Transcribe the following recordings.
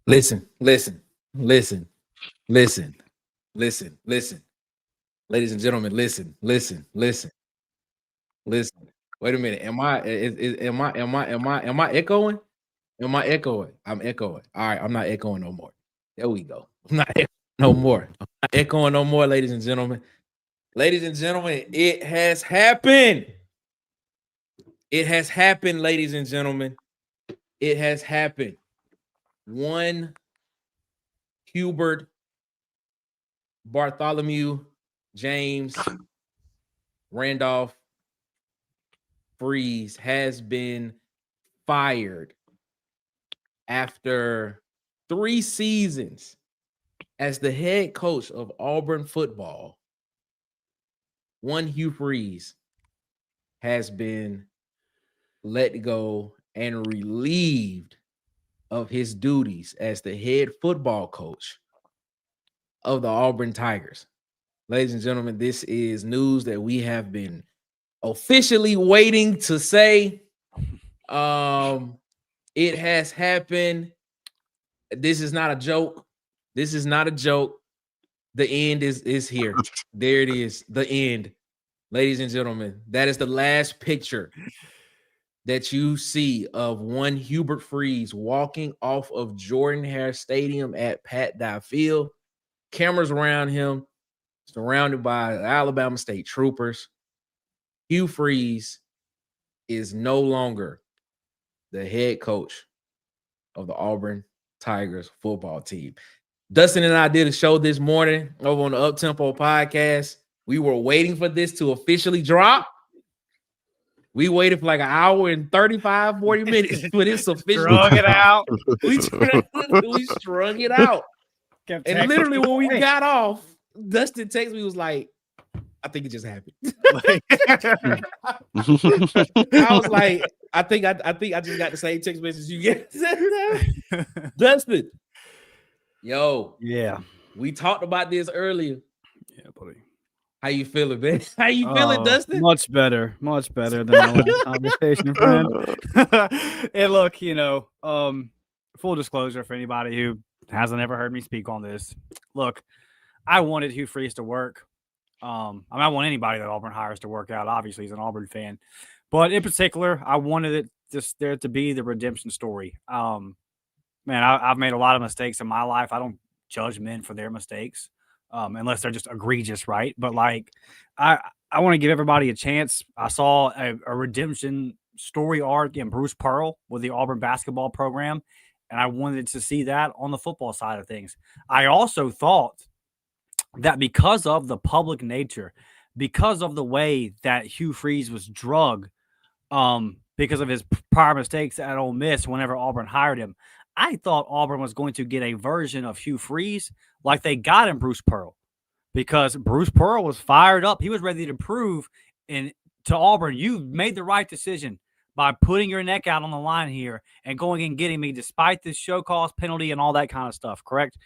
Listen, listen, listen, listen, listen. Ladies and gentlemen, listen. Wait a minute. Am I echoing? Am I echoing? I'm echoing. All right, I'm not echoing no more. There we go. I'm not echoing no more. I'm not echoing no more, ladies and gentlemen. Ladies and gentlemen, it has happened. It has happened, ladies and gentlemen. It has happened. One Hubert Bartholomew James Randolph Freeze has been fired after 3 seasons as the head coach of Auburn football. One Hugh Freeze has been let go and relieved of his duties as the head football coach of the Auburn Tigers. Ladies and gentlemen, this is news that we have been officially waiting to say. It has happened. This is not a joke. This is not a joke. The end is here. There it is. The end. Ladies and gentlemen, that is the last picture that you see of one Hubert Freeze walking off of Jordan Hare Stadium at Pat Dye Field. Cameras around him, surrounded by Alabama State troopers. Hugh Freeze is no longer the head coach of the Auburn Tigers football team. Dustin and I did a show this morning over on the Uptempo podcast. We were waiting for this to officially drop. We waited for like an hour and 35, 40 minutes for this officially. Strung it out. We strung it out. And literally when we got off, Dustin texted me, was like, I think it just happened. I was like, I think I just got the same text message you get. Dustin. Yo. Yeah. We talked about this earlier. Yeah, buddy. How you feeling, man? How you feeling, Dustin? Much better than our last conversation, friend. And look, full disclosure for anybody who hasn't ever heard me speak on this. Look, I wanted Hugh Freeze to work. I want anybody that Auburn hires to work out. Obviously, he's an Auburn fan. But in particular, I wanted it just there to be the redemption story. Man, I've made a lot of mistakes in my life. I don't judge men for their mistakes. Unless they're just egregious, right? But like, I want to give everybody a chance. I saw a redemption story arc in Bruce Pearl with the Auburn basketball program, and I wanted to see that on the football side of things. I also thought that because of the public nature, because of the way that Hugh Freeze was drugged, because of his prior mistakes at Ole Miss whenever Auburn hired him, I thought Auburn was going to get a version of Hugh Freeze like they got in Bruce Pearl, because Bruce Pearl was fired up. He was ready to prove to Auburn, you made the right decision by putting your neck out on the line here and going and getting me despite this show cause penalty and all that kind of stuff, correct?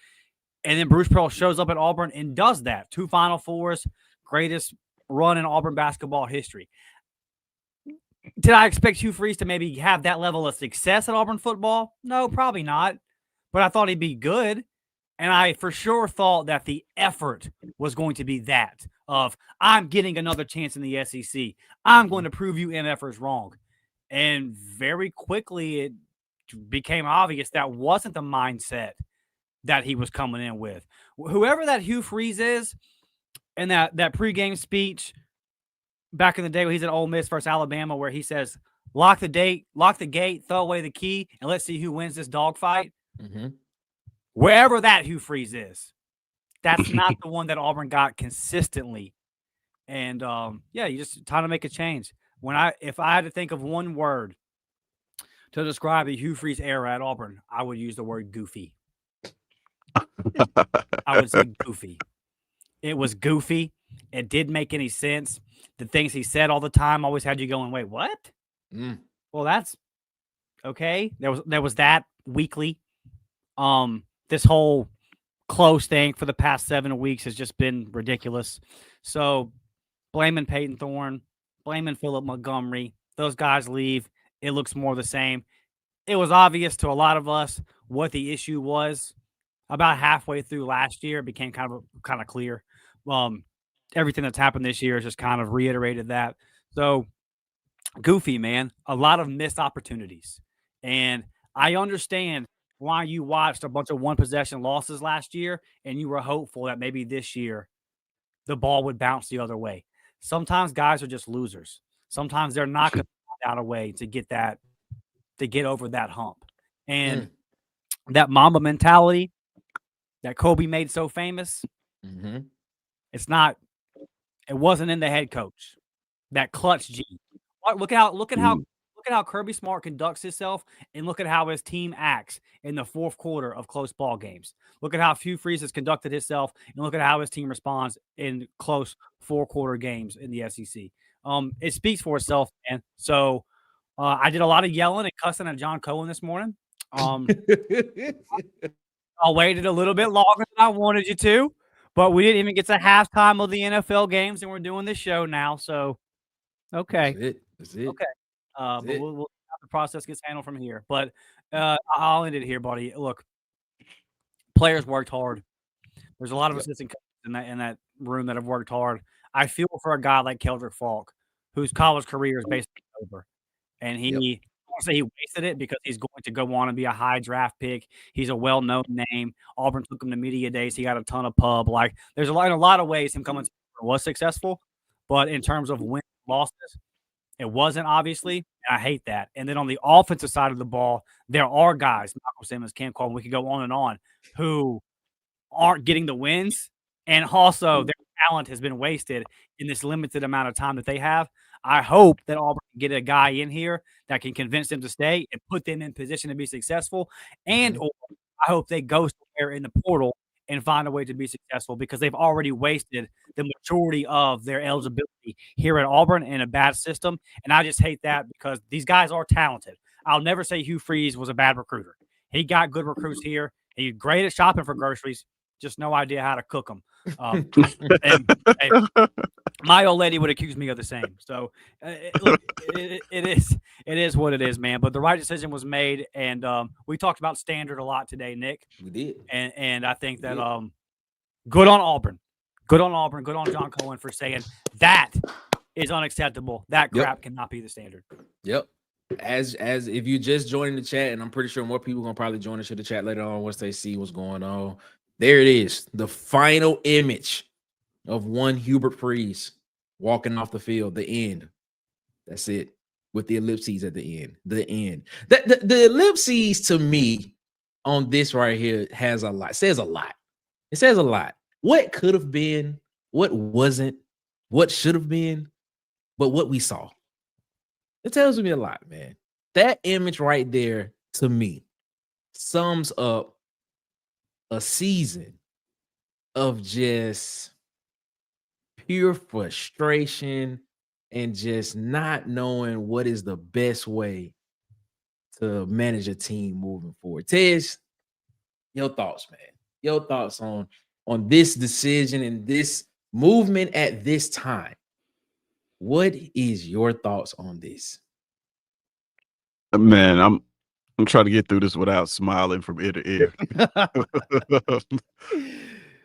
And then Bruce Pearl shows up at Auburn and does that. 2 Final Fours, greatest run in Auburn basketball history. Did I expect Hugh Freeze to maybe have that level of success at Auburn football? No, probably not. But I thought he'd be good. And I for sure thought that the effort was going to be that of, I'm getting another chance in the SEC. I'm going to prove you MFers wrong. And very quickly it became obvious that wasn't the mindset that he was coming in with. Whoever that Hugh Freeze is, and that pregame speech back in the day when he's at Ole Miss versus Alabama, where he says, lock the gate, throw away the key, and let's see who wins this dogfight. Mm-hmm. Wherever that Hugh Freeze is, that's not the one that Auburn got consistently. And you just time to make a change. If I had to think of one word to describe the Hugh Freeze era at Auburn, I would use the word goofy. I would say goofy. It was goofy. It didn't make any sense. The things he said all the time always had you going, wait, what? Well, that's okay. There was that weekly. This whole close thing for the past 7 weeks has just been ridiculous. So blaming Peyton Thorne, blaming Philip Montgomery, those guys leave. It looks more the same. it was obvious to a lot of us what the issue was. About halfway through last year, it became kind of clear. Everything that's happened this year has just kind of reiterated that. So goofy, man, a lot of missed opportunities, and I understand why you watched a bunch of one possession losses last year, and you were hopeful that maybe this year the ball would bounce the other way. Sometimes guys are just losers. Sometimes they're not going to find out a way to get over that hump. And that Mamba mentality that Kobe made so famous, it wasn't in the head coach. That clutch gene. Look at how Kirby Smart conducts himself, and look at how his team acts in the fourth quarter of close ball games. Look at how Hugh Freeze has conducted himself, and look at how his team responds in close four-quarter games in the SEC. It speaks for itself, man. So I did a lot of yelling and cussing at John Cohen this morning. I waited a little bit longer than I wanted you to, but we didn't even get to halftime of the NFL games, and we're doing this show now. So, okay. That's it. Okay. But we'll have the process gets handled from here. But I'll end it here, buddy. Look, players worked hard. There's a lot of assistant coaches in that room that have worked hard. I feel for a guy like Keldrick Falk, whose college career is basically over. And I don't want to say he wasted it because he's going to go on and be a high draft pick. He's a well-known name. Auburn took him to media days. He got a ton of pub. Like, there's in a lot of ways him coming to was successful. But in terms of wins and losses, it wasn't, obviously, and I hate that. And then on the offensive side of the ball, there are guys, Malcolm Simmons, Cam Coleman, we could go on, who aren't getting the wins, and also their talent has been wasted in this limited amount of time that they have. I hope that Auburn can get a guy in here that can convince them to stay and put them in position to be successful, and or I hope they go somewhere in the portal and find a way to be successful, because they've already wasted the majority of their eligibility here at Auburn in a bad system. And I just hate that, because these guys are talented. I'll never say Hugh Freeze was a bad recruiter. He got good recruits here. He's great at shopping for groceries, just no idea how to cook them. And my old lady would accuse me of the same. So look, it is what it is, man. But the right decision was made, and we talked about standard a lot today, Nick. We did, and I think that good on Auburn, good on John Cohen for saying that is unacceptable. That crap cannot be the standard. Yep. As if you just joined the chat, and I'm pretty sure more people are gonna probably join the chat later on once they see what's going on. There it is, the final image of one Hugh Freeze walking off the field, the end. That's it, with the ellipses at the end. The end. The ellipses, to me, on this right here says a lot. It says a lot. What could have been, what wasn't, what should have been, but what we saw. It tells me a lot, man. That image right there, to me, sums up a season of just pure frustration and just not knowing what is the best way to manage a team moving forward. Tez, your thoughts, man. Your thoughts on this decision and this movement at this time. What is your thoughts on this? Man, I'm trying to get through this without smiling from ear to ear.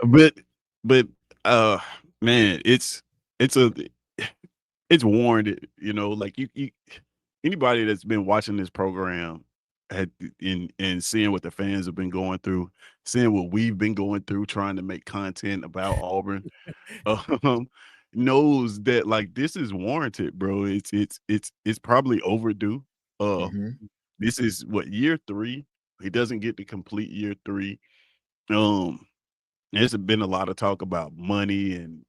but man, it's warranted, like you anybody that's been watching this program and seeing what the fans have been going through, seeing what we've been going through trying to make content about Auburn, knows that, like, this is warranted, bro. It's probably overdue. This is what, year 3. He doesn't get to complete year 3. There's been a lot of talk about money and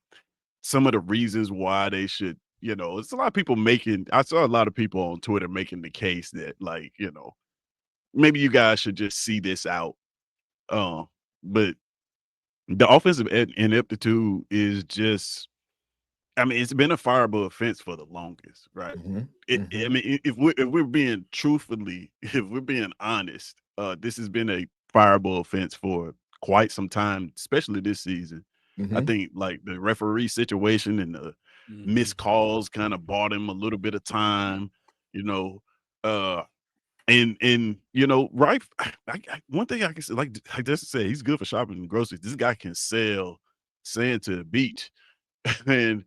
some of the reasons why they should, it's a lot of people I saw a lot of people on Twitter making the case that, like, maybe you guys should just see this out. But the offensive ineptitude is just, I mean, it's been a fireable offense for the longest, right? I mean, if we're being honest, this has been a fireable offense for quite some time, especially this season. I think, like, the referee situation and the missed calls kind of bought him a little bit of time, And you know, right? One thing I can say, like I just said, he's good for shopping and groceries. This guy can sell sand to the beach, and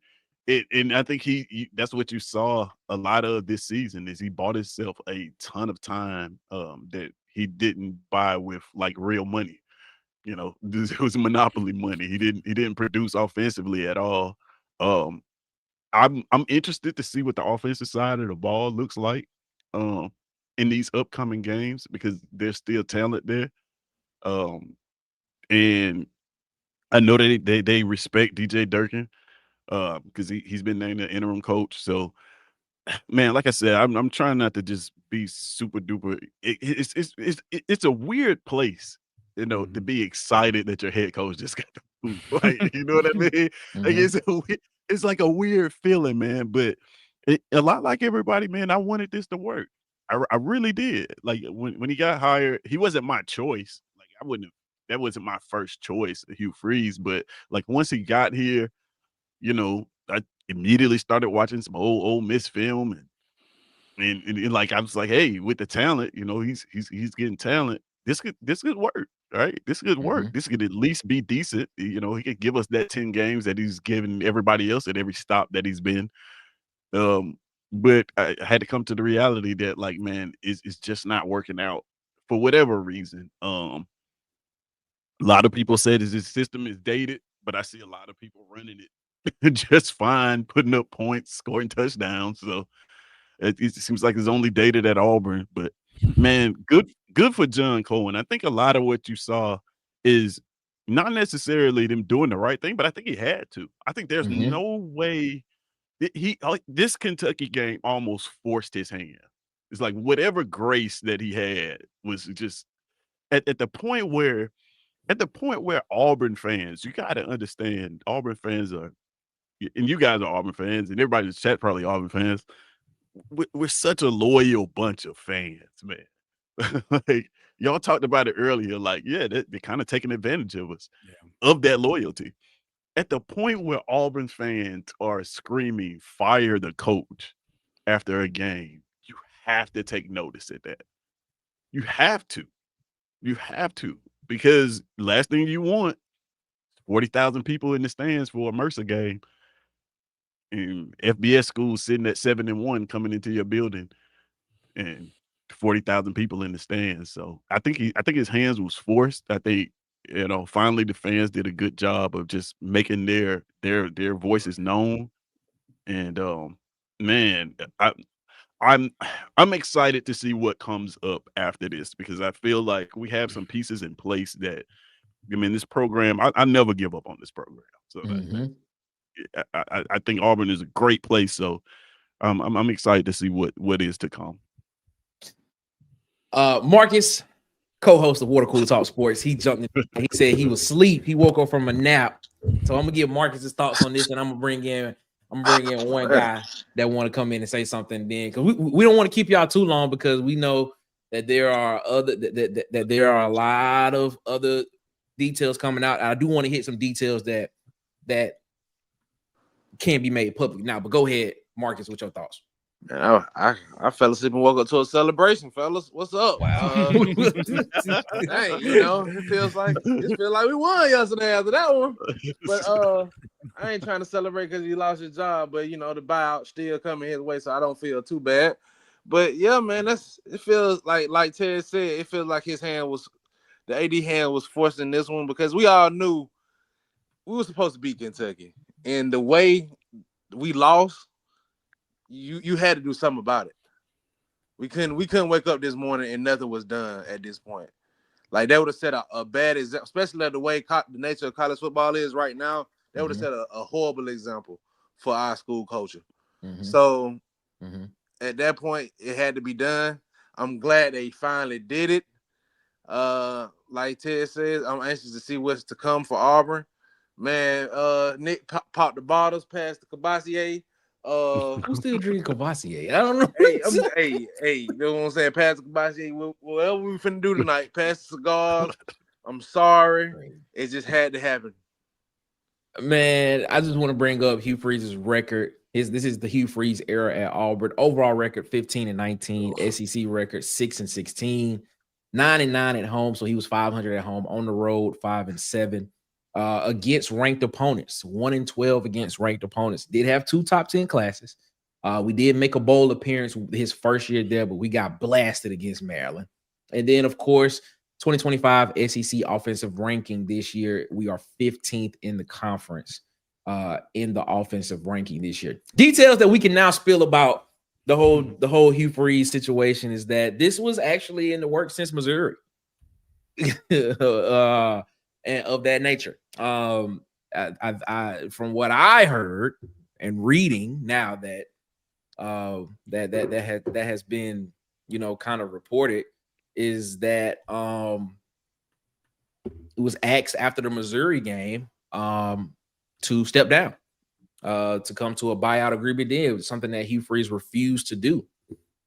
and I think that's what you saw a lot of this season is he bought himself a ton of time that he didn't buy with like real money. You know, this was monopoly money. He didn't produce offensively at all. Um, I'm interested to see what the offensive side of the ball looks like um in these upcoming games because there's still talent there. Um, and I know they respect DJ Durkin because he's been named the interim coach. So man, like I said, I'm trying not to just be super duper. It's a weird place, you know, to be excited that your head coach just got the boot. Like, you know what I mean? Like Mhm. it's like a weird feeling, man. But a lot like everybody, man. I wanted this to work. I really did. Like when he got hired, he wasn't my choice. Like I wouldn't have. That wasn't my first choice, Hugh Freeze. But like once he got here, you know, I immediately started watching some old Miss film and like I was like, hey, with the talent, you know, he's getting talent. This could work, right? This could work. Mhm. This could at least be decent. You know, he could give us that 10 games that he's given everybody else at every stop that he's been. Um, but I had to come to the reality that like, man, it's just not working out for whatever reason. A lot of people said his system is dated, but I see a lot of people running it just fine, putting up points, scoring touchdowns. So it seems like it's only dated at Auburn. But man, good for John Cohen. I think a lot of what you saw is not necessarily them doing the right thing, but I think he had to. I think there's Mhm. no way he like this Kentucky game almost forced his hand. It's like whatever grace that he had was just at the point where Auburn fans, you got to understand, Auburn fans are, and you guys are Auburn fans, and everybody in the chat probably Auburn fans. We're such a loyal bunch of fans, man. Like y'all talked about it earlier, like yeah, they're kind of taking advantage of us of that loyalty. At the point where Auburn fans are screaming "fire the coach" after a game, you have to take notice of that. You have to. You have to because last thing you want 40,000 people in the stands for a Mercer game and FBS schools sitting at 7-1 coming into your building and 40,000 people in the stands. So I think his hands was forced. I think, you know, finally the fans did a good job of just making their voices known. And man, I'm I'm excited to see what comes up after this because I feel like we have some pieces in place that I mean, this program, I never give up on this program. So Mhm. I think Auburn is a great place. So I'm excited to see what is to come. Marcus, co-host of Water Cooler Talk Sports, he jumped in. He said he was asleep. He woke up from a nap. So I'm gonna give Marcus's thoughts on this, and I'm gonna bring in one guy that want to come in and say something then because we don't want to keep y'all too long because we know that there are that there are a lot of other details coming out. I do want to hit some details that can't be made public now. But go ahead, Marcus, with your thoughts. Man, I fell asleep and woke up to a celebration, fellas. What's up? Wow. Dang, it feels like we won yesterday after that one. But I ain't trying to celebrate because he lost his job, but the buyout still coming his way, so I don't feel too bad. But yeah, man, it feels like Ted said, it feels like the AD hand was forcing this one because we all knew we were supposed to beat Kentucky. And the way we lost, you had to do something about it. We couldn't wake up this morning and nothing was done at this point. Like they would have set a bad example, especially the way the nature of college football is right now. They would have set a horrible example for our school culture. So at that point, it had to be done. I'm glad they finally did it. Like Ted says, I'm anxious to see what's to come for Auburn. Man, Nick popped the bottles past the Cabassier. Who's still drinking Cavassier? I don't know. Hey, you know what I'm saying? Pass the Cabassier. Whatever we finna do tonight, pass the cigars. I'm sorry. It just had to happen. Man, I just want to bring up Hugh Freeze's record This is the Hugh Freeze era at Auburn. Overall record 15-19, SEC record 6-16, 9-9 at home. So he was 500 at home. On the road, 5-7. Against ranked opponents, 1-12 against ranked opponents. Did have 2 top 10 classes. We did make a bowl appearance his first year there, but we got blasted against Maryland. And then, of course, 2025 SEC offensive ranking this year, we are 15th in the conference in the offensive ranking this year. Details that we can now spill about the whole Hugh Freeze situation is that this was actually in the works since Missouri. And of that nature. I from what I heard and reading now that that has been, you know, kind of reported, is that it was asked after the Missouri game to step down, to come to a buyout agreement. It was something that Hugh Freeze refused to do.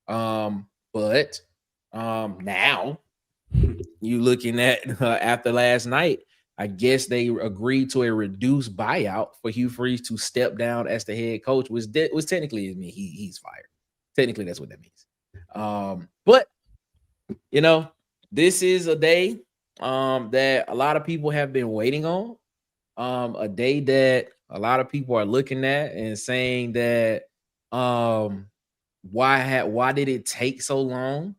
But now you looking at after last night, I guess they agreed to a reduced buyout for Hugh Freeze to step down as the head coach, was technically he's fired. Technically, that's what that means. But you know, this is a day that a lot of people have been waiting on. A day that a lot of people are looking at and saying that why did it take so long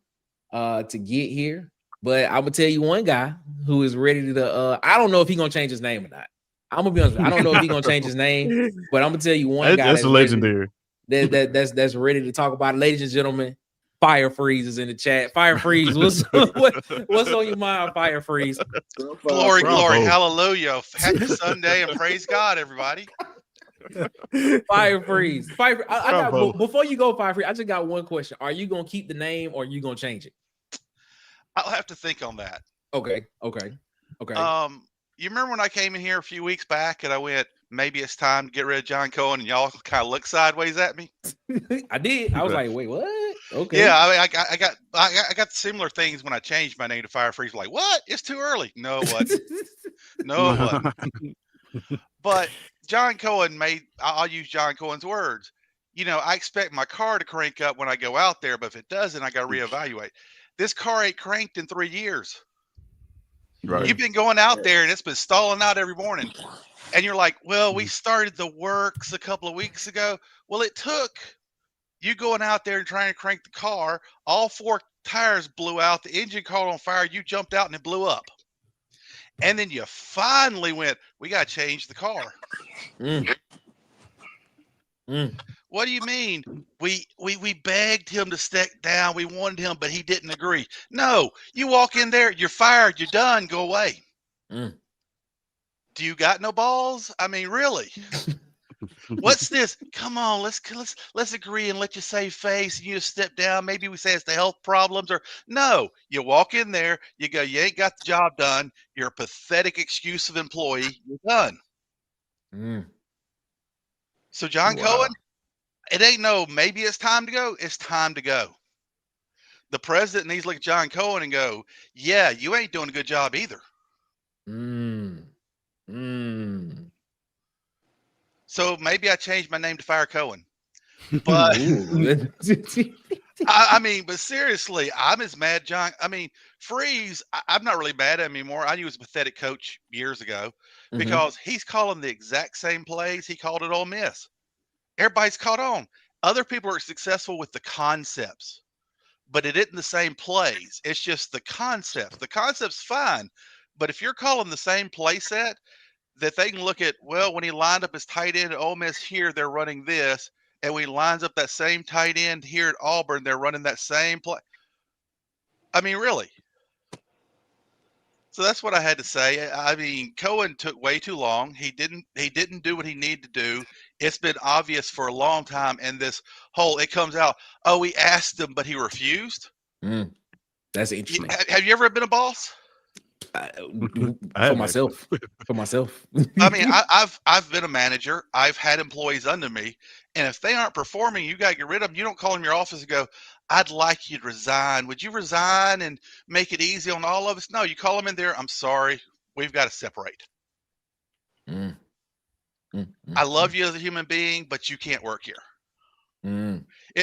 to get here? But I'm gonna tell you one guy who is ready to. I don't know if he's gonna change his name or not. I'm gonna be honest. I don't know if he's gonna change his name, but I'm gonna tell you one guy that's legendary. That's ready to talk about it. Ladies and gentlemen, Fire Freeze is in the chat. Fire Freeze, what's on your mind, Fire Freeze? Glory, glory, hallelujah. Happy Sunday and praise God, everybody. Fire Freeze. Before you go, Fire Freeze, I just got one question. Are you gonna keep the name or are you gonna change it? I'll have to think on that. Okay. You remember when I came in here a few weeks back and I went, maybe it's time to get rid of John Cohen, and y'all kind of looked sideways at me? I did. I was like, wait, what? Okay. Yeah, I mean, I got similar things when I changed my name to Fire Freeze. Like, what? It's too early. No, it wasn't. No, it wasn't. But John Cohen I'll use John Cohen's words. You know, I expect my car to crank up when I go out there, but if it doesn't, I got to reevaluate. This car ain't cranked in 3 years. Right. You've been going out there and it's been stalling out every morning. And you're like, well, we started the works a couple of weeks ago. Well, it took you going out there and trying to crank the car. All 4 tires blew out. The engine caught on fire. You jumped out and it blew up. And then you finally went, we got to change the car. What do you mean? We begged him to step down. We wanted him, but he didn't agree. No, you walk in there, you're fired, you're done, go away. Do you got no balls? I mean, really? What's this? Come on, let's agree and let you save face and you just step down. Maybe we say it's the health problems, or no, you walk in there, you go, you ain't got the job done. You're a pathetic excuse of employee. You're done. So John Cohen, it ain't no maybe it's time to go. It's time to go. The president needs to look at John Cohen and go, yeah, you ain't doing a good job either. So maybe I changed my name to Fire Cohen. But I mean, but seriously, I'm as mad, John. I mean, Freeze, I'm not really mad at him anymore. I knew he was a pathetic coach years ago because he's calling the exact same plays he called at Ole Miss. Everybody's caught on. Other people are successful with the concepts, but it isn't the same plays. It's just the concepts. The concept's fine, but if you're calling the same play set, that they can look at, well, when he lined up his tight end at Ole Miss here, they're running this. And when he lines up that same tight end here at Auburn, they're running that same play. I mean, really. So that's what I had to say. I mean, Cohen took way too long. He didn't do what he needed to do. It's been obvious for a long time. And this whole, it comes out, oh, we asked him, but he refused. That's interesting. Have you ever been a boss? For myself. I mean, I've been a manager. I've had employees under me, and if they aren't performing, you got to get rid of them. You don't call them your office and go, "I'd like you to resign. Would you resign and make it easy on all of us?" No, you call them in there. I'm sorry, we've got to separate. I love you as a human being, but you can't work here.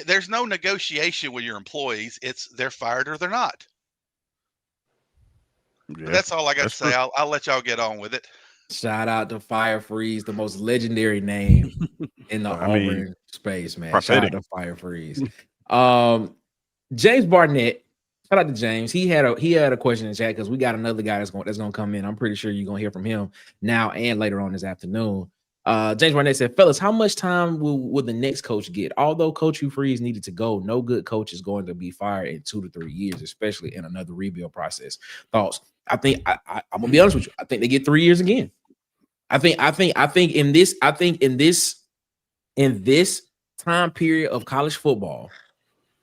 There's no negotiation with your employees. It's they're fired or they're not. Yeah, But that's all I got to say. true. I'll let y'all get on with it. Shout out to Fire Freeze, the most legendary name in the Auburn space, man. Prophetic. Shout out to Fire Freeze. James Barnett. Shout out to James. He had a question in the chat because we got another guy that's gonna come in. I'm pretty sure you're gonna hear from him now and later on this afternoon. James Barnett said, fellas, how much time will the next coach get? Although Coach Hugh Freeze needed to go, no good coach is going to be fired in 2 to 3 years, especially in another rebuild process. Thoughts? I think I'm gonna be honest with you. I think they get 3 years again. I think in this time period of college football,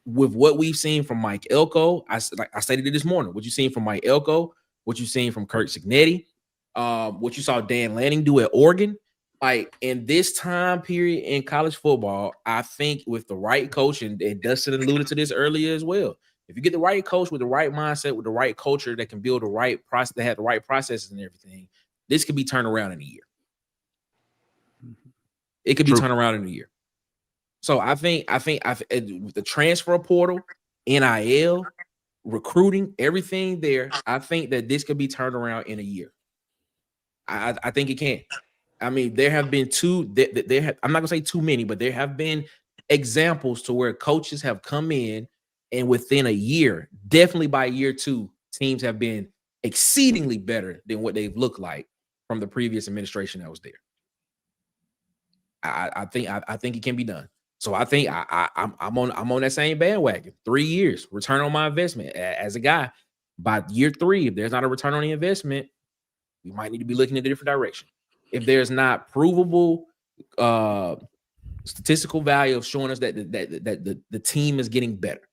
with what we've seen from Mike Elko, I stated it this morning. What you seen from Mike Elko, what you seen from Kurt Cignetti, what you saw Dan Lanning do at Oregon. Like in this time period in college football, I think with the right coach, and Dustin alluded to this earlier as well. If you get the right coach with the right mindset, with the right culture that can build the right process, that have the right processes and everything, this could be turned around in a year. It could be turned around in a year. So I think with the transfer portal, NIL, recruiting, everything there, I think that this could be turned around in a year. I think it can. I mean, there have been I'm not gonna say too many, but there have been examples to where coaches have come in and within a year, definitely by year 2, teams have been exceedingly better than what they've looked like from the previous administration that was there. I think it can be done. So I think I'm on that same bandwagon. 3 years, return on my investment. As a guy, by year 3, if there's not a return on the investment, we might need to be looking in a different direction. If there's not provable statistical value of showing us that the team is getting better,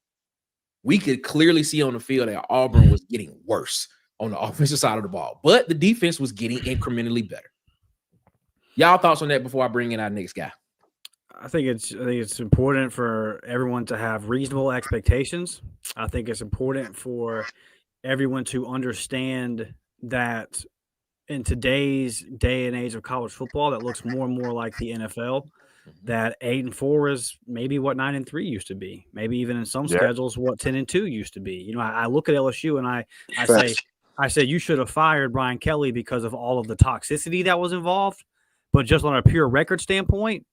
we could clearly see on the field that Auburn was getting worse on the offensive side of the ball, but the defense was getting incrementally better. Y'all thoughts on that before I bring in our next guy? I think it's important for everyone to have reasonable expectations. I think it's important for everyone to understand that in today's day and age of college football, that looks more and more like the NFL. That 8-4 is maybe what 9-3 used to be. Maybe even in some schedules, what 10-2 used to be. You know, I look at LSU and I say you should have fired Brian Kelly because of all of the toxicity that was involved. But just on a pure record standpoint,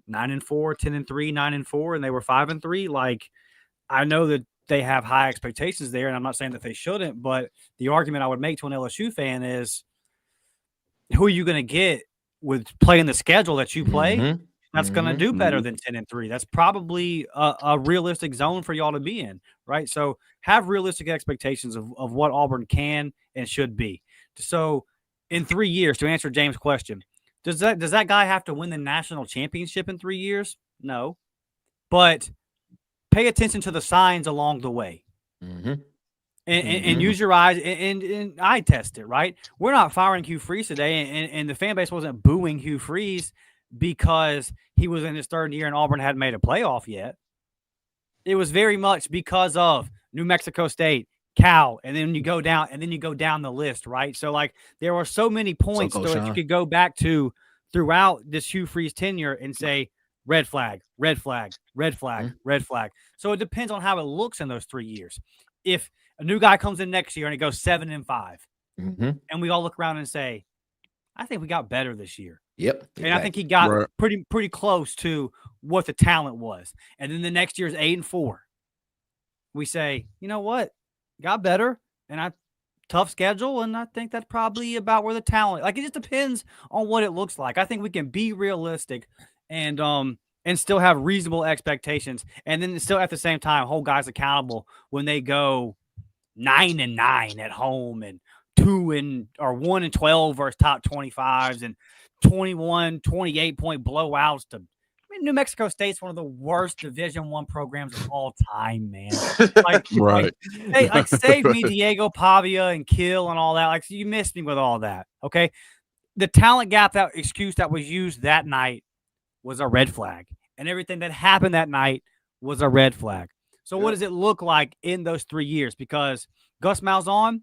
9-4, 10-3, 9-4, and they were 5-3. Like, I know that they have high expectations there, and I'm not saying that they shouldn't, but the argument I would make to an LSU fan is, who are you going to get with playing the schedule that you play? That's going to do better than 10-3. That's probably a realistic zone for y'all to be in, right? So have realistic expectations of what Auburn can and should be. So in 3 years, to answer James' question, does that guy have to win the national championship in 3 years? No. But pay attention to the signs along the way. And use your eyes and eye test it, right? We're not firing Hugh Freeze today, and the fan base wasn't booing Hugh Freeze because he was in his 3rd year and Auburn hadn't made a playoff yet. It was very much because of New Mexico State, Cal, and then you go down the list, right? So like there were so many points that you could go back to throughout this Hugh Freeze tenure and say red flag, red flag, red flag, red flag. So it depends on how it looks in those 3 years. If a new guy comes in next year and it goes 7-5, and we all look around and say, I think we got better this year. Yep. Exactly. And I think he got pretty close to what the talent was. And then the next year is 8-4. We say, you know what? Got better, and tough schedule, and I think that's probably about where the talent. Like, it just depends on what it looks like. I think we can be realistic and still have reasonable expectations, and then still at the same time hold guys accountable when they go 9-9 at home and 1-12 versus top 25s and 28-point blowouts to. New Mexico State's one of the worst Division I programs of all time, man. Like, save me Diego Pavia and Kill and all that. Like, you missed me with all that, okay? The talent gap, that excuse that was used that night was a red flag. And everything that happened that night was a red flag. So what does it look like in those 3 years? Because Gus Malzahn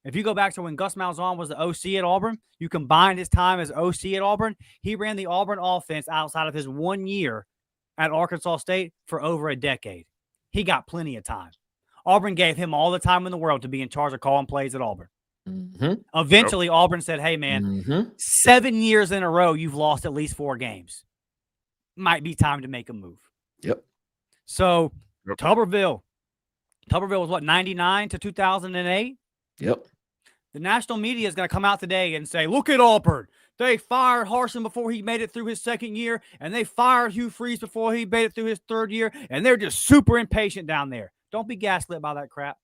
If you go back to when Gus Malzahn was the OC at Auburn, you combine his time as OC at Auburn, he ran the Auburn offense outside of his 1 year at Arkansas State for over a decade. He got plenty of time. Auburn gave him all the time in the world to be in charge of calling plays at Auburn. Eventually, Auburn said, hey, man, 7 years in a row, you've lost at least 4 games. Might be time to make a move. Yep. So, Tuberville was what, 99 to 2008? Yep. The national media is going to come out today and say, look at Auburn. They fired Harsin before he made it through his 2nd year, and they fired Hugh Freeze before he made it through his 3rd year, and they're just super impatient down there. Don't be gaslit by that crap.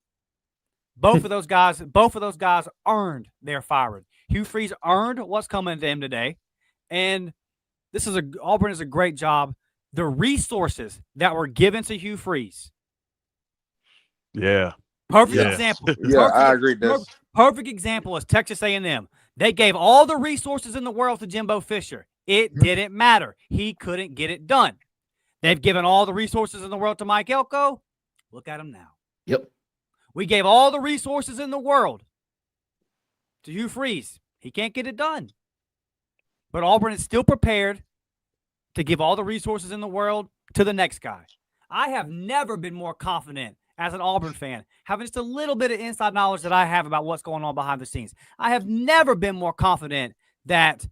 Both of those guys earned their firing. Hugh Freeze earned what's coming to him today, and Auburn is a great job. The resources that were given to Hugh Freeze. Yeah. Perfect example. I agree. Perfect example is Texas A&M. They gave all the resources in the world to Jimbo Fisher. It didn't matter. He couldn't get it done. They've given all the resources in the world to Mike Elko. Look at him now. Yep. We gave all the resources in the world to Hugh Freeze. He can't get it done. But Auburn is still prepared to give all the resources in the world to the next guy. I have never been more confident as an Auburn fan, having just a little bit of inside knowledge that I have about what's going on behind the scenes. I have never been more confident that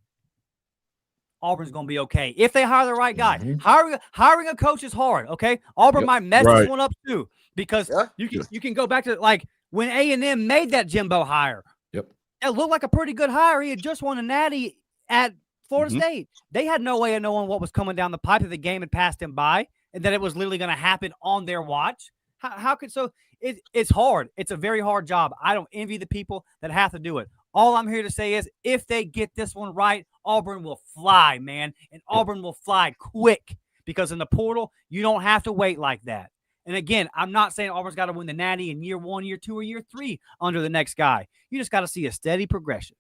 Auburn's going to be okay if they hire the right guy. Hiring a coach is hard, okay? Auburn might mess this one up too, because you can go back to like when A&M made that Jimbo hire. Yep. It looked like a pretty good hire. He had just won a natty at Florida State. They had no way of knowing what was coming down the pipe, that the game had passed him by, and that it was literally going to happen on their watch. It's hard. It's a very hard job. I don't envy the people that have to do it. All I'm here to say is if they get this one right, Auburn will fly, man. And Auburn will fly quick, because in the portal, you don't have to wait like that. And again, I'm not saying Auburn's got to win the natty in year 1, year 2, or year 3 under the next guy. You just got to see a steady progression.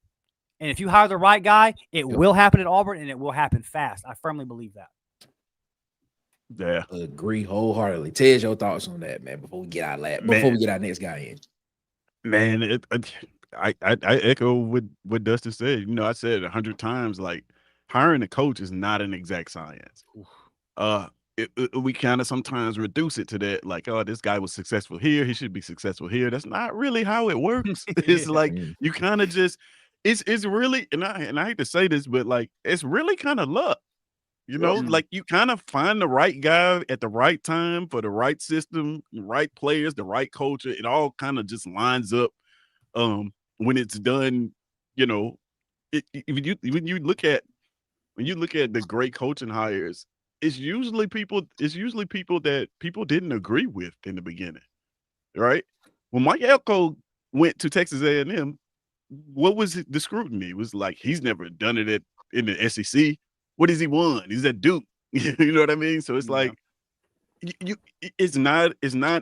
And if you hire the right guy, it will happen at Auburn, and it will happen fast. I firmly believe that. Yeah, agree wholeheartedly. Ted's your thoughts on that, man, before we get our next guy in. Man, I echo what Dustin said. You know, I said it 100 times, like hiring a coach is not an exact science. We kind of sometimes reduce it to that, like, oh, this guy was successful here, he should be successful here. That's not really how it works. It's like you kind of just it's really, and I hate to say this, but like it's really kind of luck. You know, like you kind of find the right guy at the right time for the right system, the right players, the right culture. It all kind of just lines up when it's done. You know, when you look at the great coaching hires, it's usually people that people didn't agree with in the beginning, right? When Mike Elko went to Texas A&M, what was the scrutiny? It was like, he's never done it in the SEC. What has he won? He's at Duke. You know what I mean? So it's like it's not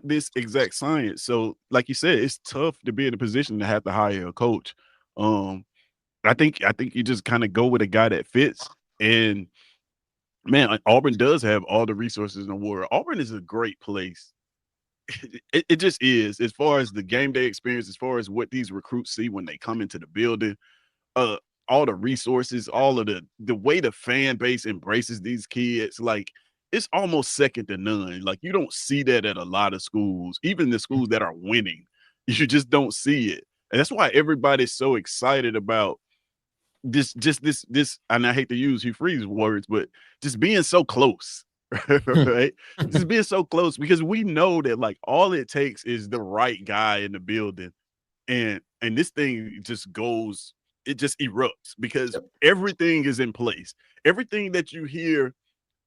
this exact science. So like you said, it's tough to be in a position to have to hire a coach. I think you just kind of go with a guy that fits. And man, Auburn does have all the resources in the world. Auburn is a great place. It just is, as far as the game day experience, as far as what these recruits see when they come into the building. All the resources, all of the way the fan base embraces these kids, like it's almost second to none. Like you don't see that at a lot of schools, even the schools that are winning. You just don't see it. And that's why everybody's so excited about this, and I hate to use Hugh Freeze words, but just being so close, right? Just being so close, because we know that like all it takes is the right guy in the building. And this thing just goes, it just erupts, because everything is in place. Everything that you hear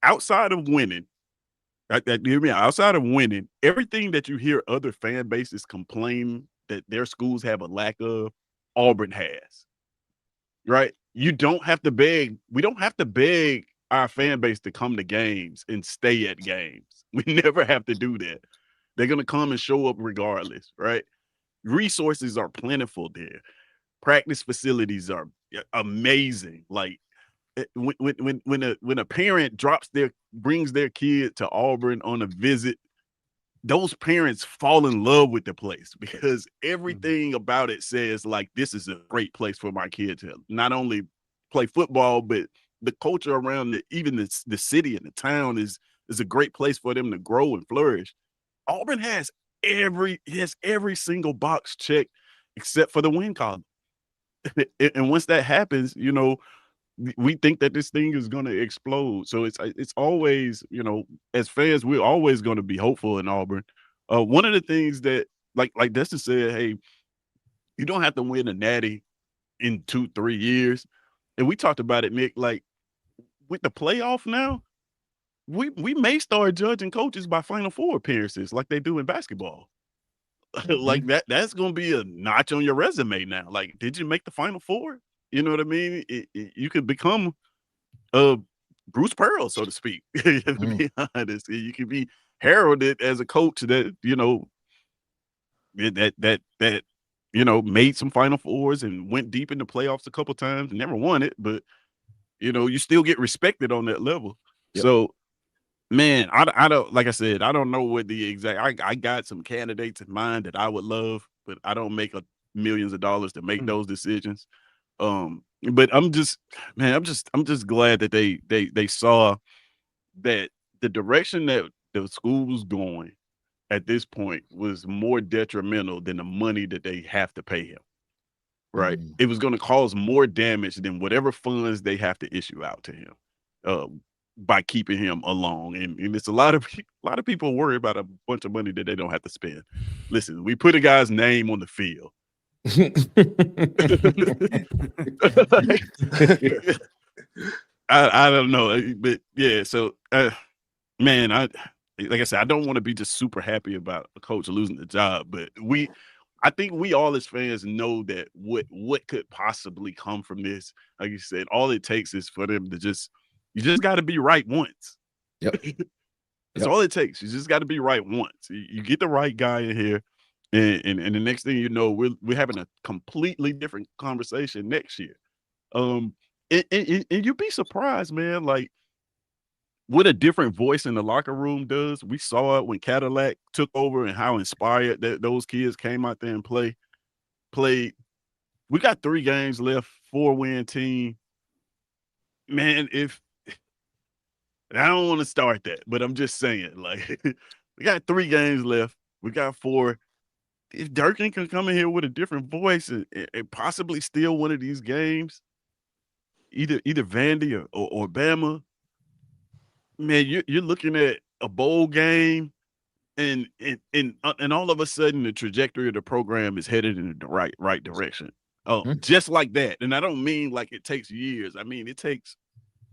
outside of winning, outside of winning, everything that you hear other fan bases complain that their schools have a lack of, Auburn has. Right? You don't have to beg. We don't have to beg our fan base to come to games and stay at games. We never have to do that. They're going to come and show up regardless, right? Resources are plentiful there. Practice facilities are amazing. Like when a parent brings their kid to Auburn on a visit, those parents fall in love with the place because everything about it says like this is a great place for my kid to not only play football, but the culture around even the city and the town is a great place for them to grow and flourish. Auburn has every single box checked except for the win column. And once that happens, you know, we think that this thing is going to explode. So it's always, you know, as fans, we're always going to be hopeful in Auburn. One of the things that, like Dustin said, hey, you don't have to win a natty in 2-3 years. And we talked about it, Nick, like with the playoff now, we may start judging coaches by Final Four appearances like they do in basketball. Like that's going to be a notch on your resume now. Like, did you make the Final Four? You know what I mean? You could become Bruce Pearl, so to speak. To be honest, you can be heralded as a coach that, you know, that you know, made some Final Fours and went deep in the playoffs a couple times, never won it, but you know, you still get respected on that level. Yep. So, man, I don't, like I said, I don't know what the exact. I got some candidates in mind that I would love, but I don't make millions of dollars to make those decisions. But I'm just glad that they saw that the direction that the school was going at this point was more detrimental than the money that they have to pay him. Right. It was going to cause more damage than whatever funds they have to issue out to him by keeping him along. And it's a lot of people worry about a bunch of money that they don't have to spend. Listen, we put a guy's name on the field. I don't know, but yeah. So, man, like I said, I don't want to be just super happy about a coach losing the job, but I think we all as fans know that what could possibly come from this. Like you said, all it takes is for them to you just got to be right once. Yep. That's all it takes. You just got to be right once. You get the right guy in here. And the next thing you know, we're having a completely different conversation next year. And you'd be surprised, man, like what a different voice in the locker room does. We saw it when Cadillac took over and how inspired that those kids came out there and played. We got 3 games left, 4-win team. Man, I don't want to start that, but I'm just saying, like, we got 3 games left. We got 4. If Durkin can come in here with a different voice and possibly steal one of these games, either Vandy or Bama, man, you're looking at a bowl game, and all of a sudden the trajectory of the program is headed in the right direction. Just like that. And I don't mean like it takes years. I mean it takes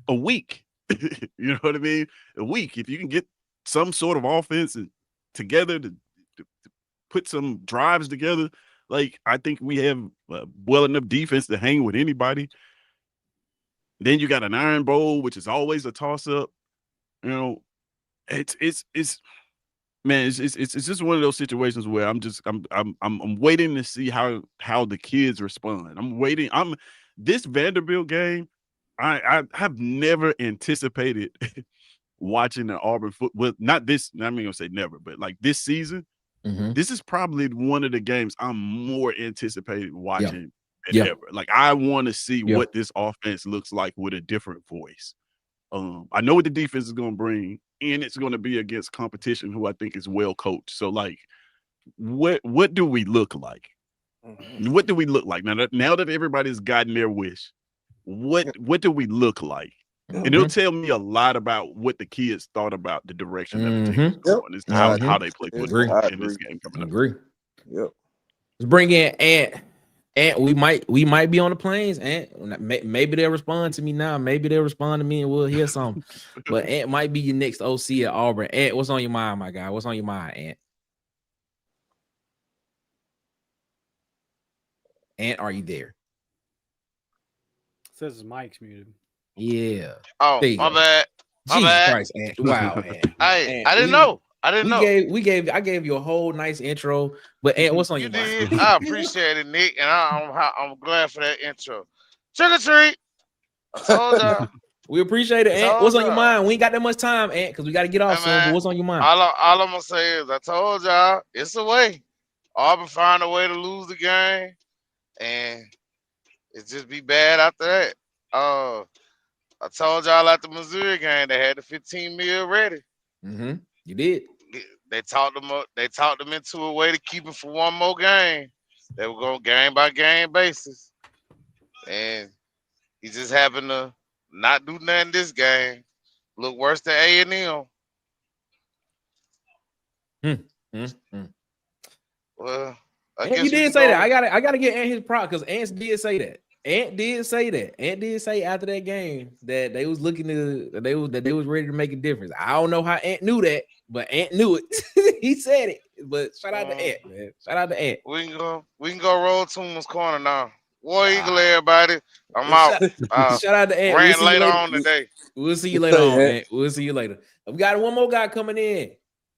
a week. You know what I mean? A week. If you can get some sort of offense together to put some drives together, like I think we have well enough defense to hang with anybody. Then you got an Iron Bowl, which is always a toss up. You know, it's man, it's just one of those situations where I'm waiting to see how the kids respond. I'm waiting. This Vanderbilt game, I have never anticipated watching the Auburn football. Well, not this. I'm not gonna say never, but like this season, this is probably one of the games I'm more anticipated watching than ever. Like I want to see what this offense looks like with a different voice. I know what the defense is going to bring, and it's going to be against competition who I think is well coached. So, like, what do we look like? What do we look like now that everybody's gotten their wish? What do we look like? And it'll tell me a lot about what the kids thought about the direction that the team is going. It's how they play football in this game coming up. Agree. Yep. Let's bring in Ant. Ant, we might be on the plains. Ant, maybe they'll respond to me now. Maybe they'll respond to me and we'll hear something. But Ant might be your next OC at Auburn. Ant, what's on your mind, my guy? What's on your mind, Ant? Ant, are you there? Says his mic's muted. Yeah. Oh, my bad. Jesus Christ, Ant. Wow, Ant. Hey, I didn't know. I gave you a whole nice intro, but Ant, what's on your mind? I appreciate it, Nick, and I'm glad for that intro. Trick or treat. I told y'all. We appreciate it, Ant. Told What's on your y'all. mind? We ain't got that much time, Ant, because we got to get off Hey, soon. But man, what's on your mind? all I'm gonna say is I told y'all it's a way. Auburn find a way to lose the game, and it just be bad after that. I told y'all at the Missouri game they had the 15 mil ready. Mm-hmm. You did. They talked them up. They talked them into a way to keep it for one more game. They were going game by game basis, and he just happened to not do nothing this game. Look worse than A&M. Well, I Ant, guess you we did can say that. go. I gotta get Ant his prop because Ant did say that. Ant did say after that game that they was looking to that they was ready to make a difference. I don't know how Ant knew that, but Ant knew it. He said it. But shout out to Ant, man. Shout out to Ant. We can go roll Toomer's corner now. War Eagle, everybody. I'm out. Shout out to Ant. We'll Rant see you later later on today. We'll see you later on, Ant. We'll see you later. We got one more guy coming in.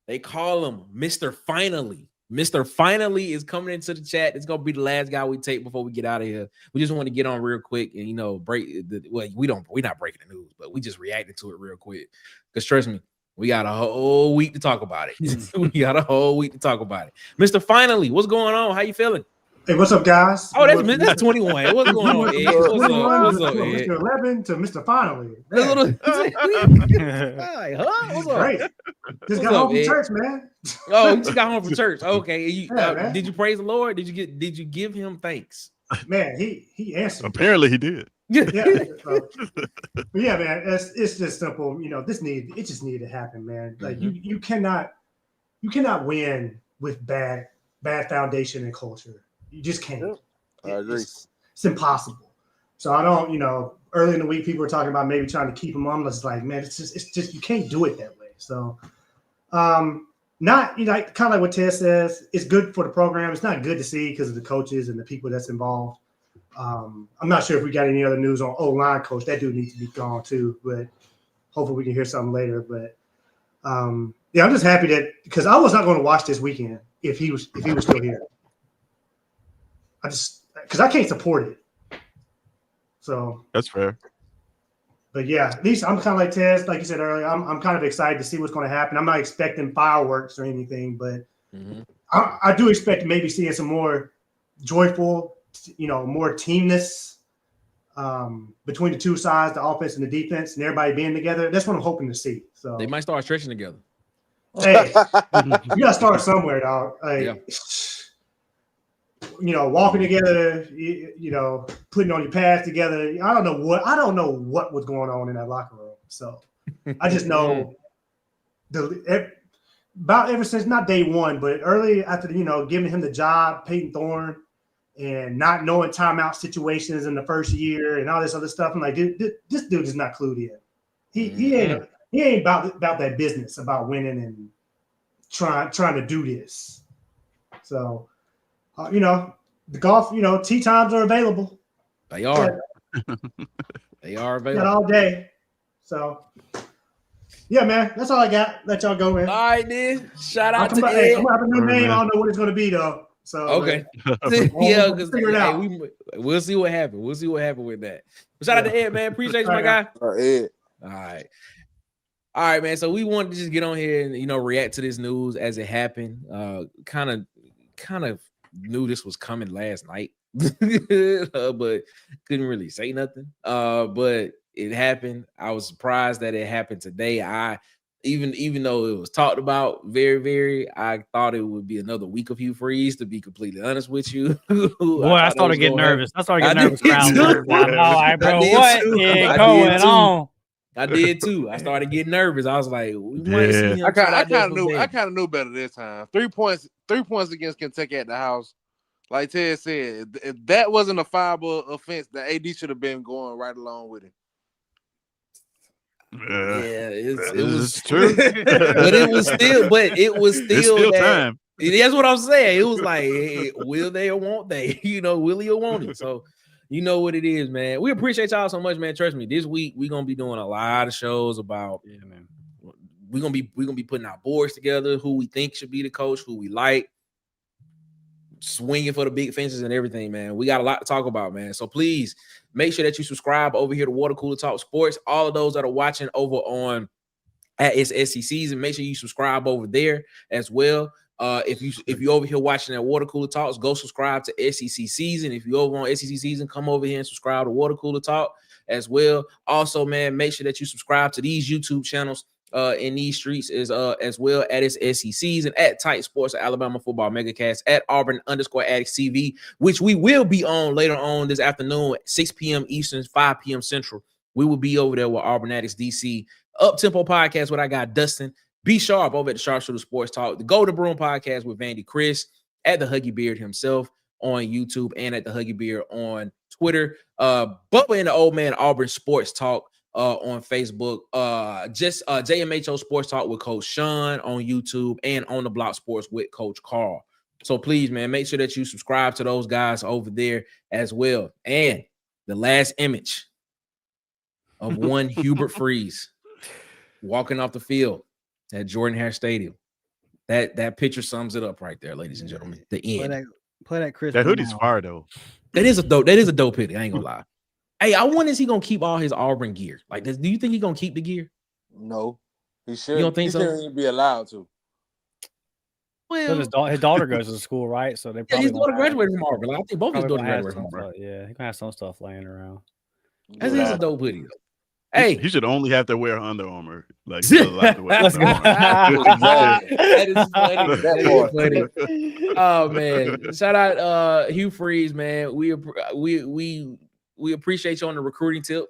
They call him Mr. Finally. Mr. Finally is coming into the chat. It's gonna be the last guy we take before we get out of here. We just want to get on real quick and break the we're not breaking the news, but we just reacting to it real quick. Because trust me, we got a whole week to talk about it. We got a whole week to talk about it. Mr. Finally, what's going on? How you feeling? Hey, what's up, guys? Oh, that's 21. What's going on, Ed? What's up, Ed? Mr. 11 to Mr. Finally. Like, huh? What's up? Great. Just got home from church, man. Oh, you just got home from church. Okay. Yeah, did you praise the Lord? Did you give him thanks? Man, he answered. Apparently he did. Yeah. But yeah, man, it's just simple. It just needed to happen, man. Like you cannot win with bad foundation and culture. You just can't. I agree. It's impossible. So I don't, early in the week, people were talking about maybe trying to keep him on. It's like, man, it's just you can't do it that way. So, not kind of like what Ted says. It's good for the program. It's not good to see because of the coaches and the people that's involved. I'm not sure if we got any other news on O-line coach. That dude needs to be gone too. But hopefully we can hear something later. But yeah, I'm just happy that because I was not going to watch this weekend if he was still here. Because I can't support it. So that's fair. But yeah, at least I'm kind of like Tez, like you said earlier. I'm kind of excited to see what's going to happen. I'm not expecting fireworks or anything, but I do expect maybe seeing some more joyful, more teamness between the two sides, the offense and the defense, and everybody being together. That's what I'm hoping to see. So they might start stretching together. Hey, you gotta start somewhere, dog. Like, walking together, putting on your pads together. I don't know what was going on in that locker room. So I just know about ever since not day one, but early after giving him the job, Peyton Thorne, and not knowing timeout situations in the first year and all this other stuff. I'm like, dude, this dude is not clued in. He ain't about that business about winning and trying to do this. So. The golf, tee times are available. They are. They are available. Got all day. So, yeah, man, that's all I got. Let y'all go, man. All right, then. Shout out to Ed. Ed. I'm going to have a new name. I don't know what it's going to be, though. So, okay. Yeah, because figure it out. We'll see what happens. We'll see what happens with that. But shout out to Ed, man. Appreciate you, my guy. Ed. All right. All right, man. So we wanted to just get on here and, react to this news as it happened. Kind of knew this was coming last night, but couldn't really say nothing. But it happened. I was surprised that it happened today. I even though it was talked about very, I thought it would be another week of Hugh Freeze, to be completely honest with you. Boy, I started getting nervous. I started getting nervous around too. All right, bro. What is going on? I did too. I started getting nervous. I was like, I kind of knew better this time. 3 points against Kentucky at the house. Like Ted said, if that wasn't a fireable offense, the AD should have been going right along with it. Yeah, it was true. but it was still time. That's what I'm saying. It was like, hey, will they or won't they? Will he or won't he? So you know what it is, man. We appreciate y'all so much, man. Trust me, this week we're gonna be doing a lot of shows about we're gonna be putting our boards together, who we think should be the coach, who we like. swinging for the big fences and everything, man. We got a lot to talk about, man. So please make sure that you subscribe over here to Water Cooler Talk Sports. All of those that are watching over on at its SEC season, make sure you subscribe over there as well. If you over here watching at Water Cooler Talks, go subscribe to SEC season. If you over on SEC season, come over here and subscribe to Water Cooler Talk as well. Also, man, make sure that you subscribe to these YouTube channels in these streets as well at its SEC season, at Tight Sports, Alabama Football Megacast, at Auburn_Addicts TV, which we will be on later on this afternoon at 6 p.m. Eastern, 5 p.m. Central. We will be over there with Auburn Addicts DC. Up Tempo Podcast, what I got Dustin. Be Sharp over at the Sharpshooter Sports Talk. The Golden Broom Podcast with Vandy Chris, at the Huggy Beard himself on YouTube, and at the Huggy Beard on Twitter. Bubba and the Old Man Auburn Sports Talk on Facebook. JMHO Sports Talk with Coach Sean on YouTube, and On the Block Sports with Coach Carl. So please, man, make sure that you subscribe to those guys over there as well. And the last image of one Hugh Freeze walking off the field at Jordan-Hare Stadium. That picture sums it up right there, ladies and gentlemen. The end. Play that Chris. That hoodie's fire though. That is a dope hoodie. I ain't gonna lie. Hey, I wonder is he gonna keep all his Auburn gear? Like, do you think he's gonna keep the gear? No, he should. You don't think he so? shouldn't even be allowed to. Well, his daughter goes to school, right? So they probably his daughter graduated from Auburn. Like, I think both his daughters graduated from Auburn. Yeah, he gonna have some stuff laying around. That is a dope hoodie. Hey, he should only have to wear Under Armour. Like, he doesn't have to wear Let's Under go. Armour. That is funny. That is funny. Oh man! Shout out Hugh Freeze, man. We appreciate you on the recruiting tip.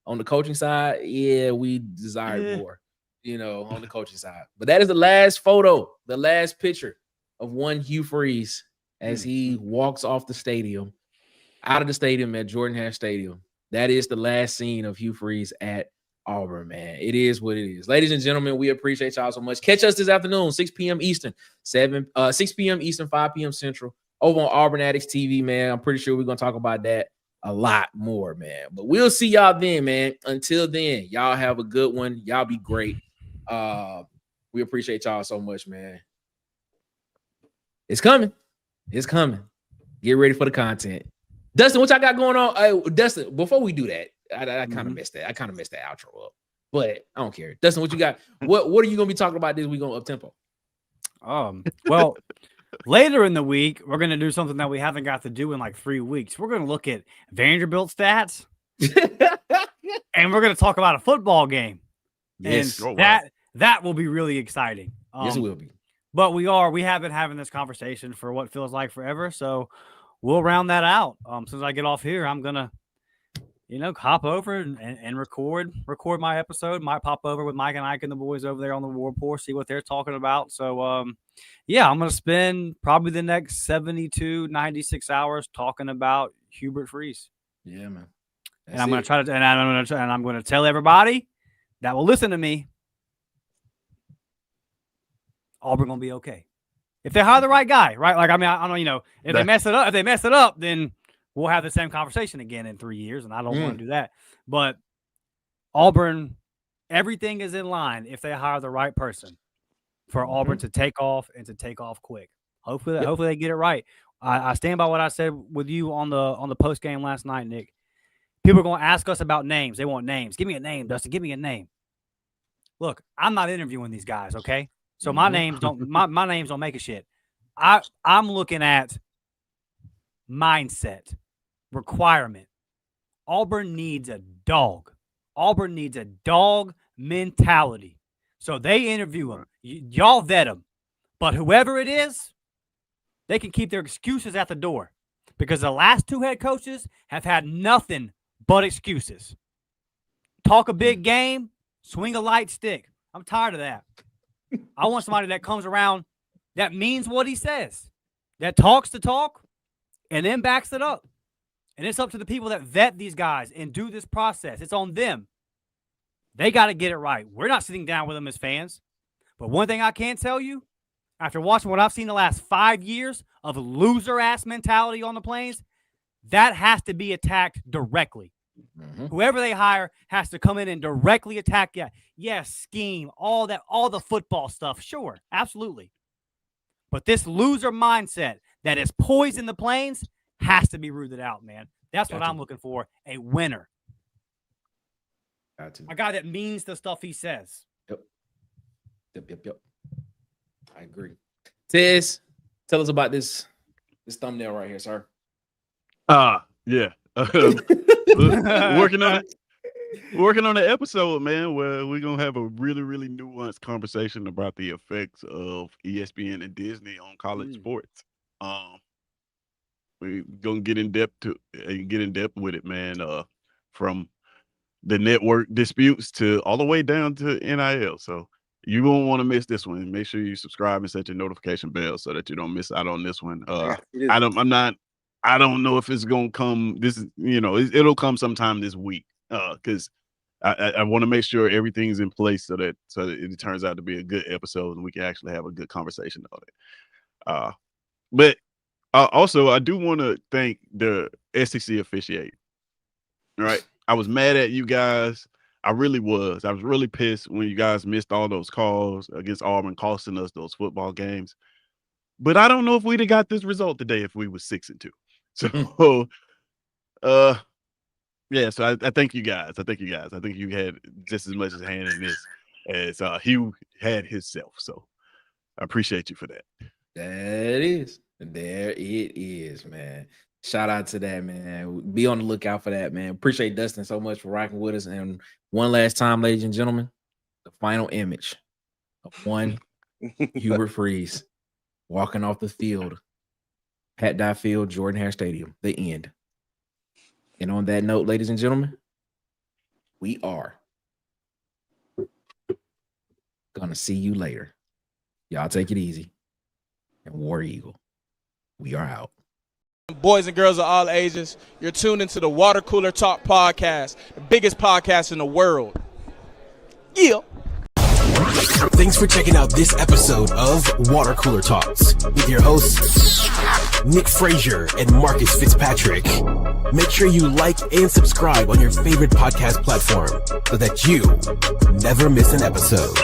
On the coaching side, yeah, we desire more. On the coaching side. But that is the last photo, the last picture of one Hugh Freeze as he walks off the stadium, out of the stadium at Jordan-Hare Stadium. That is the last scene of Hugh Freeze at Auburn, man. It is what it is. Ladies and gentlemen, we appreciate y'all so much. Catch us this afternoon, 6 p.m. Eastern, 6 p.m. Eastern, 5 p.m. Central, over on Auburn Addicts TV, man. I'm pretty sure we're going to talk about that a lot more, man. But we'll see y'all then, man. Until then, y'all have a good one. Y'all be great. We appreciate y'all so much, man. It's coming. It's coming. Get ready for the content. Dustin, what y'all got going on? Hey, Dustin, before we do that, I kind of messed that. I kind of messed that outro up, but I don't care. Dustin, what you got? What are you gonna be talking about this week on Up Tempo? Well, later in the week, we're gonna do something that we haven't got to do in like 3 weeks. We're gonna look at Vanderbilt stats, and we're gonna talk about a football game. Yes, and that will be really exciting. Yes, it will be. But we have been having this conversation for what feels like forever, so we'll round that out. Since I get off here, I'm gonna, hop over and record my episode. Might pop over with Mike and Ike and the boys over there on the War Report, see what they're talking about. So, I'm gonna spend probably the next 72, 96 hours talking about Hugh Freeze. Yeah, man. And I'm gonna tell everybody that will listen to me, Auburn gonna be okay. If they hire the right guy, right? Like, I mean, I don't, if they mess it up, then we'll have the same conversation again in 3 years, and I don't want to do that. But Auburn, everything is in line if they hire the right person for Auburn to take off and to take off quick. Hopefully they get it right. I stand by what I said with you on the post game last night, Nick. People are going to ask us about names. They want names. Give me a name, Dustin. Give me a name. Look, I'm not interviewing these guys, okay? So my names don't make a shit. I'm looking at mindset, requirement. Auburn needs a dog. Auburn needs a dog mentality. So they interview him. Y'all vet him. But whoever it is, they can keep their excuses at the door because the last two head coaches have had nothing but excuses. Talk a big game, swing a light stick. I'm tired of that. I want somebody that comes around that means what he says, that talks the talk, and then backs it up. And it's up to the people that vet these guys and do this process. It's on them. They got to get it right. We're not sitting down with them as fans. But one thing I can tell you, after watching what I've seen the last 5 years of loser-ass mentality on the Plains, that has to be attacked directly. Mm-hmm. Whoever they hire has to come in and directly attack. Scheme, all the football stuff. Sure, absolutely. But this loser mindset that is poised in the plains has to be rooted out, man. That's what Gotcha. I'm looking for, a winner. Got to. A guy that means the stuff he says. Yep. I agree. Tez, tell us about this thumbnail right here, sir. Yeah. Working on the episode, man, where we're gonna have a really, really nuanced conversation about the effects of ESPN and Disney on college sports. We're gonna get in depth with it, man. From the network disputes to all the way down to NIL. So you won't want to miss this one. Make sure you subscribe and set your notification bell so that you don't miss out on this one. I don't know if it's gonna come. This is, it'll come sometime this week. Because I want to make sure everything's in place so that it turns out to be a good episode and we can actually have a good conversation on it. But also, I do want to thank the SEC officiating. Right, I was mad at you guys. I really was. I was really pissed when you guys missed all those calls against Auburn, costing us those football games. But I don't know if we'd have got this result today if we were 6-2. So, yeah, so I thank you guys. I think you had just as much as hand in this as Hugh had himself. So I appreciate you for that. There it is, man. Shout out to that, man. Be on the lookout for that, man. Appreciate Dustin so much for rocking with us. And one last time, ladies and gentlemen, the final image of one Hugh Freeze walking off the field, Pat Dye Field, Jordan Hare Stadium, the end. And on that note, ladies and gentlemen, we are gonna see you later. Y'all take it easy. And War Eagle, we are out. Boys and girls of all ages, you're tuned into the Water Cooler Talk podcast, the biggest podcast in the world. Yeah. Thanks for checking out this episode of Water Cooler Talks with your hosts, Nick Frazier and Marcus Fitzpatrick. Make sure you like and subscribe on your favorite podcast platform so that you never miss an episode.